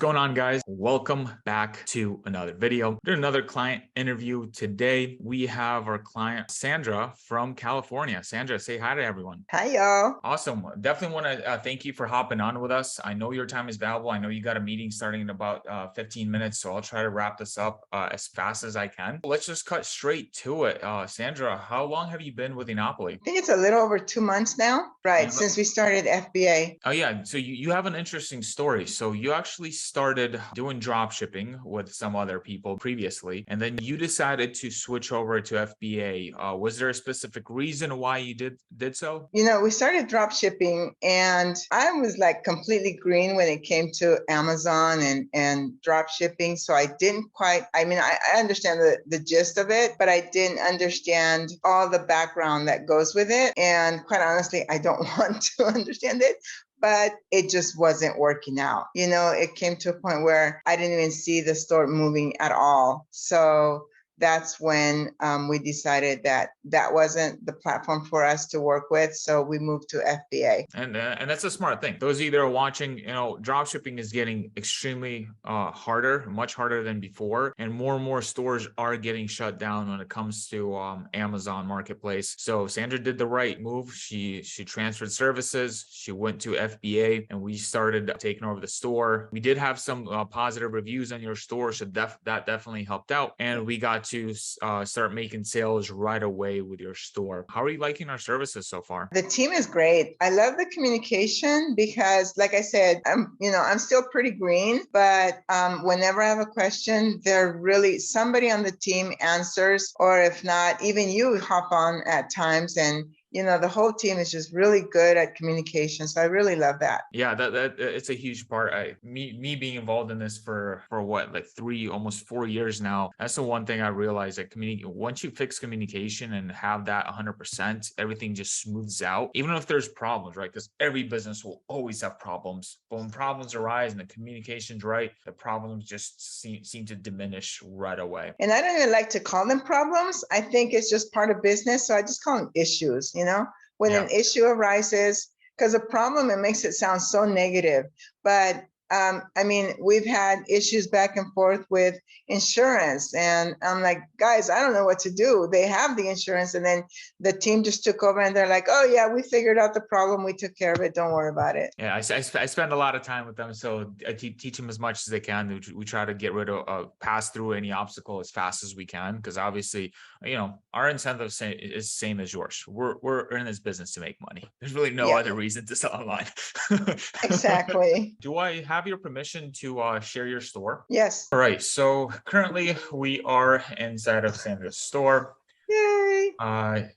What's going on, guys? Welcome back to another video. We're doing another client interview today. We have our client Sandra from California. Sandra, say hi to everyone. Hi, y'all. Awesome. Definitely want to thank you for hopping on with us. I know your time is valuable. I know you got a meeting starting in about 15 minutes, so I'll try to wrap this up as fast as I can. Let's just cut straight to it. Sandra, how long have you been with Enopoly? I think it's a little over 2 months now, right? Since we started FBA. Oh yeah, so you have an interesting story. So you actually started doing drop shipping with some other people previously, and then you decided to switch over to FBA. Was there a specific reason why you did so? We started drop shipping, and I was like completely green when it came to Amazon and drop shipping. So I didn't quite, I understand the gist of it, but I didn't understand all the background that goes with it. And quite honestly, I don't want to understand it. But it just wasn't working out. It came to a point where I didn't even see the store moving at all. So that's when we decided that wasn't the platform for us to work with. So we moved to FBA. And that's a smart thing. Those of you that are watching, drop shipping is getting extremely harder, much harder than before. And more stores are getting shut down when it comes to Amazon Marketplace. So Sandra did the right move. She transferred services. She went to FBA and we started taking over the store. We did have some positive reviews on your store. So that definitely helped out. And we got to start making sales right away with your store. How are you liking our services so far? The team is great. I love the communication because, like I said, I'm still pretty green, but whenever I have a question, somebody on the team answers, or if not, even you hop on at times, and the whole team is just really good at communication. So I really love that. Yeah, that it's a huge part. Me being involved in this for what, like almost 4 years now. That's the one thing I realized, that once you fix communication and have that 100%, everything just smooths out. Even if there's problems, right? Because every business will always have problems. But when problems arise and the communication's right, the problems just seem to diminish right away. And I don't even like to call them problems. I think it's just part of business. So I just call them issues. When an issue arises, because a problem, it makes it sound so negative. But we've had issues back and forth with insurance, and I'm like, guys, I don't know what to do. They have the insurance, and then the team just took over, and they're like, oh yeah, we figured out the problem. We took care of it. Don't worry about it. Yeah, I spend a lot of time with them, so I teach them as much as they can. We try to get rid of, pass through any obstacle as fast as we can, because obviously, our incentive is the same as yours. We're in this business to make money. There's really no other reason to sell online. Exactly. Do I have your permission to share your store? Yes. All right. So currently we are inside of Sandra's store. Yay.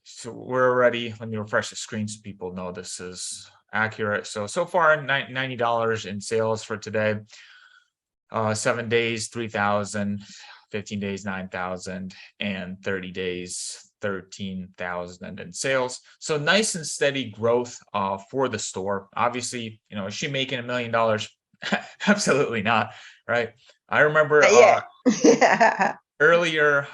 So we're ready. Let me refresh the screen so people know this is accurate. So far, $90 in sales for today. 7 days, 3,000, 15 days, 9,000, and 30 days, 13,000 in sales. So nice and steady growth for the store. Obviously, is she making $1 million? Absolutely not, right? I remember earlier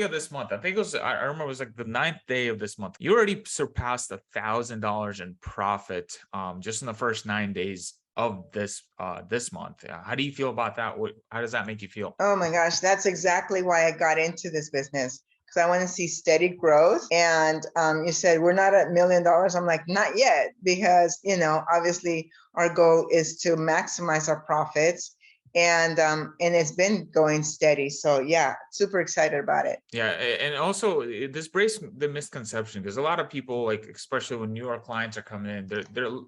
this month, I think I remember it was like the 9th day of this month, you already surpassed $1,000 in profit just in the first 9 days of this month. How do you feel about that? How does that make you feel? Oh my gosh, that's exactly why I got into this business. I want to see steady growth. And you said we're not at $1 million. I'm like, not yet, because obviously our goal is to maximize our profits, and it's been going steady. So yeah, super excited about it. Yeah, and also this breaks the misconception, because a lot of people, like especially when newer clients are coming in,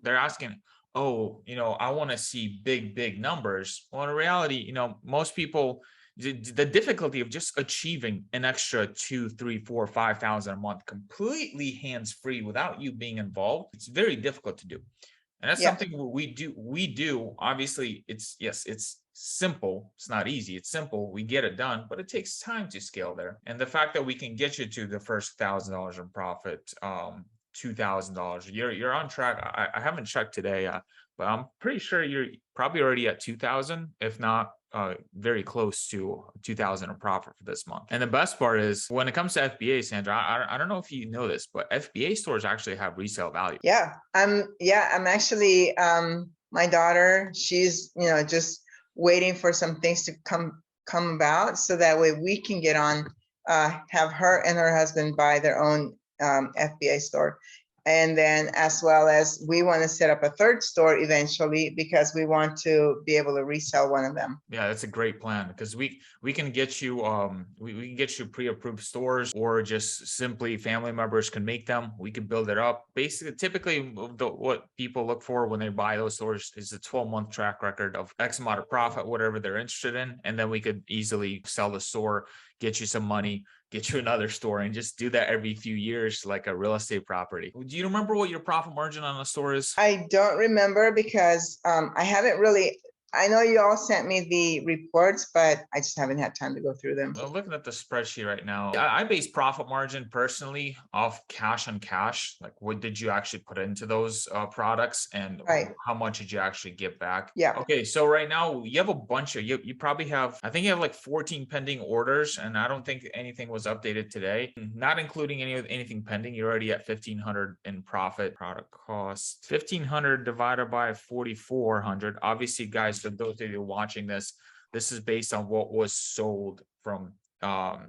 they're asking, oh, I want to see big numbers. Well, in reality, most people, the difficulty of just achieving an extra 2, 3, 4, 5,000 a month completely hands-free without you being involved, it's very difficult to do. And that's something we do. Obviously, it's simple. It's not easy. It's simple. We get it done, but it takes time to scale there. And the fact that we can get you to the first $1,000 in profit, $2,000 a year, you're on track. I haven't checked today, but I'm pretty sure you're probably already at 2,000, if not very close to 2,000 in profit for this month. And the best part is, when it comes to FBA, Sandra, I don't know if you know this, but FBA stores actually have resale value. I'm actually my daughter, she's, just waiting for some things to come about so that way we can get on, have her and her husband buy their own FBA store. And then as well as we want to set up a third store eventually because we want to be able to resell one of them. Yeah, that's a great plan because we can get you we can get you pre-approved stores, or just simply family members can make them. We can build it up. Basically, typically what people look for when they buy those stores is a 12-month track record of X amount of profit, whatever they're interested in, and then we could easily sell the store, get you some money, get you another store, and just do that every few years like a real estate property. Do you remember what your profit margin on a store is? I don't remember because I haven't really, I know you all sent me the reports, but I just haven't had time to go through them. I'm looking at the spreadsheet right now. I base profit margin personally off cash on cash. Like, what did you actually put into those products, and Right. how much did you actually get back? Yeah. Okay, so right now you have a bunch of you probably have, I think you have like 14 pending orders, and I don't think anything was updated today. Not including anything pending. You're already at 1,500 in profit. Product cost 1,500 divided by 4,400. Obviously, guys, for those of you watching this is based on what was sold from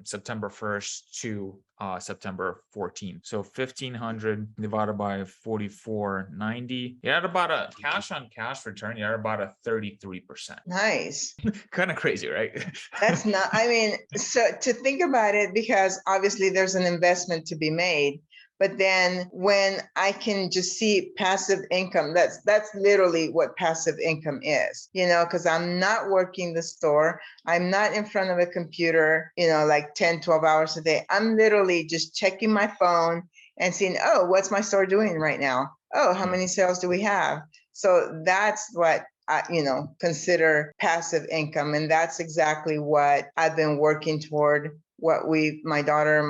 September 1st to September 14th. So 1,500 divided by 4,490. You're at about a cash on cash return. You're at about a 33%. Nice. Kind of crazy, right? That's not, I mean, so to think about it, because obviously there's an investment to be made. But then when I can just see passive income, that's literally what passive income is, because I'm not working the store. I'm not in front of a computer, like 10, 12 hours a day. I'm literally just checking my phone and seeing, oh, what's my store doing right now? Oh, how many sales do we have? So that's what I, consider passive income. And that's exactly what I've been working toward. What my daughter,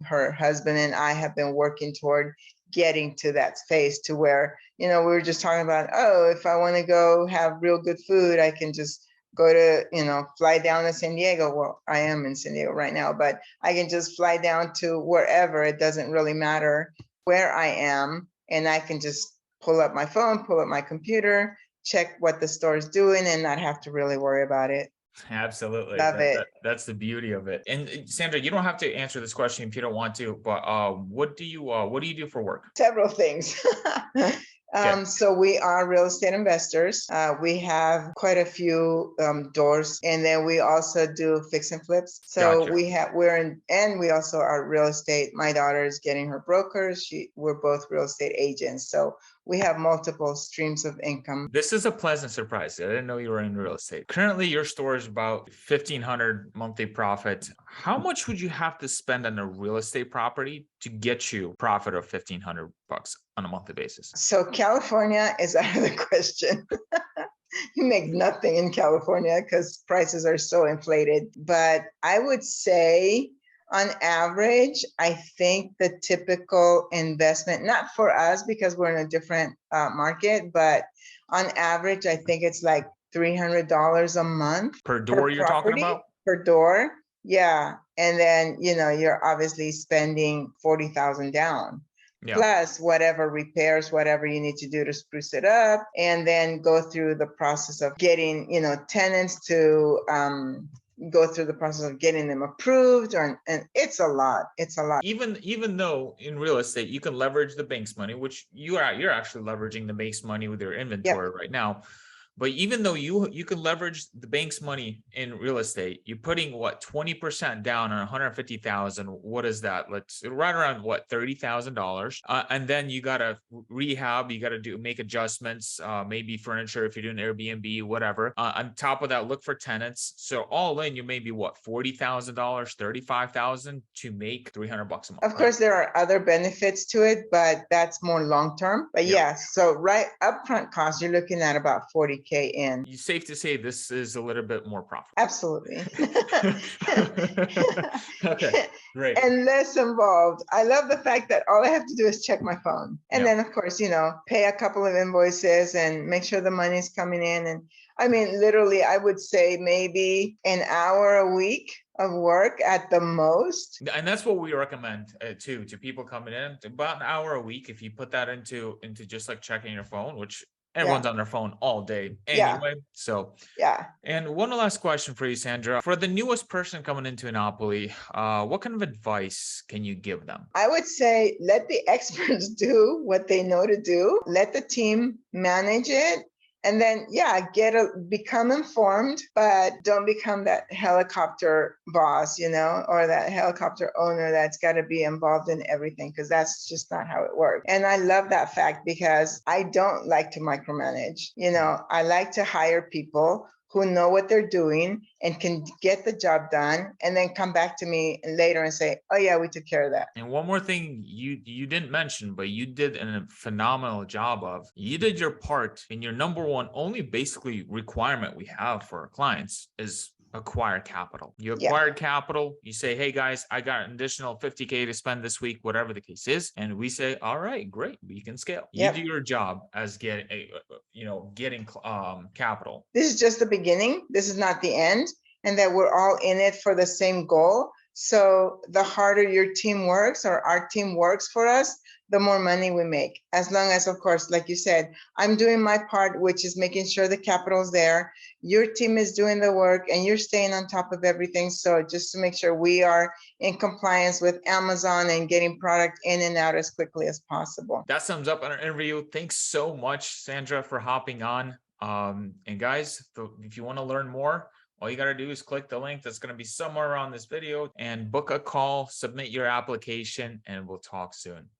her husband and I have been working toward getting to that space to where, we were just talking about, oh, if I want to go have real good food, I can just go to, fly down to San Diego. Well, I am in San Diego right now, but I can just fly down to wherever. It doesn't really matter where I am. And I can just pull up my phone, pull up my computer, check what the store is doing and not have to really worry about it. Absolutely. Love it. That's the beauty of it. And Sandra, you don't have to answer this question if you don't want to, but what do you do for work? Several things. Okay. So we are real estate investors. We have quite a few doors, and then we also do fix and flips. So Gotcha. we also are real estate. My daughter is getting her brokers. We're both real estate agents. So we have multiple streams of income. This is a pleasant surprise. I didn't know you were in real estate. Currently, your store is about 1,500 monthly profit. How much would you have to spend on a real estate property to get you profit of $1,500 on a monthly basis? So California is out of the question. You make nothing in California because prices are so inflated. But I would say on average, I think the typical investment, not for us because we're in a different market, but on average, I think it's like $300 a month per door. You're talking about per door. Yeah. And then, you're obviously spending 40,000 down. Yeah. Plus whatever repairs, whatever you need to do to spruce it up, and then go through the process of getting, tenants to go through the process of getting them approved, and it's a lot. It's a lot. Even though in real estate you can leverage the bank's money, which you're actually leveraging the bank's money with your inventory right now. But even though you can leverage the bank's money in real estate, you're putting 20% down on 150,000. What is that? Let's right around $30,000. And then you gotta rehab, you gotta make adjustments, maybe furniture if you're doing Airbnb, whatever. On top of that, look for tenants. So all in, you may be $40,000, $35,000 to make $300 a month. Of course, there are other benefits to it, but that's more long term. But yes, so right upfront cost, you're looking at about 40K in. It's safe to say this is a little bit more profitable. Absolutely. Okay, great. And less involved. I love the fact that all I have to do is check my phone. And then, of course, pay a couple of invoices and make sure the money's coming in. And I mean, literally, I would say maybe an hour a week of work at the most. And that's what we recommend to people coming in, about an hour a week. If you put that into just like checking your phone, which everyone's on their phone all day Yeah. anyway. So, Yeah. and one last question for you, Sandra. For the newest person coming into Enopoly, what kind of advice can you give them? I would say let the experts do what they know to do. Let the team manage it. And then, yeah, become informed, but don't become that helicopter boss, or that helicopter owner that's got to be involved in everything, because that's just not how it works. And I love that fact because I don't like to micromanage. I like to hire people who know what they're doing and can get the job done, and then come back to me later and say, oh yeah, we took care of that. And one more thing you didn't mention, but you did a phenomenal job of, you did your part, and your number one only basically requirement we have for our clients is acquire capital. You acquired capital, you say, hey guys, I got an additional 50K to spend this week, whatever the case is. And we say, all right, great, we can scale. You do your job as getting capital. This is just the beginning. This is not the end, and that we're all in it for the same goal. So the harder your team works, or our team works for us, the more money we make. As long as, of course, like you said, I'm doing my part, which is making sure the capital's there. Your team is doing the work, and you're staying on top of everything. So just to make sure we are in compliance with Amazon and getting product in and out as quickly as possible. That sums up our interview. Thanks so much, Sandra, for hopping on. And guys, if you want to learn more, all you got to do is click the link that's going to be somewhere around this video and book a call, submit your application, and we'll talk soon.